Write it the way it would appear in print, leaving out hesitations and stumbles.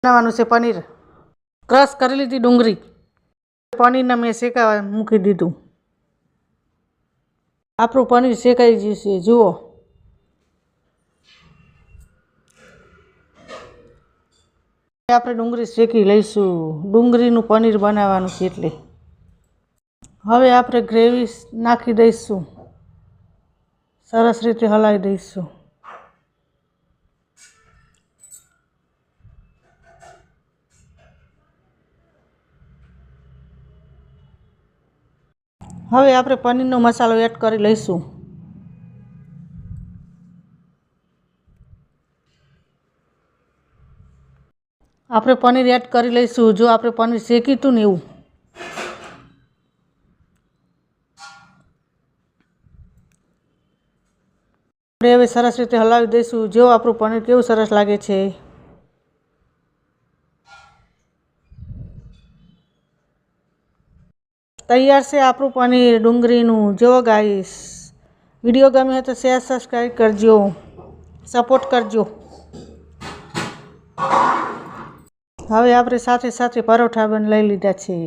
બનાવવાનું છે પનીર. ક્રશ કરી લીધી ડુંગળી. પનીરને મેં શેકાવા મૂકી દીધું. આપણું પનીર શેકાઈ ગયું છે જુઓ. આપણે ડુંગળી શેકી લઈશું. ડુંગળીનું પનીર બનાવવાનું છે એટલે. હવે આપણે ગ્રેવી નાખી દઈશું. સરસ રીતે હલાવી દઈશું. હવે આપણે પનીરનો મસાલો એડ કરી લઈશું. આપણે પનીર એડ કરી લઈશું. જો આપણે પનીર શેક્યું હતું ને એવું. આપણે હવે સરસ રીતે હલાવી દઈશું. જો આપણું પનીર કેવું સરસ લાગે છે. તૈયાર છે આપણું પનીર ડુંગળીનું. જો ગાઈસ વિડીયો ગમ્યો હોય તો શેર સબસ્ક્રાઈબ કરજો, સપોર્ટ કરજો. હવે આપણે સાથે સાથે પરોઠા પણ લઈ લીધા છે.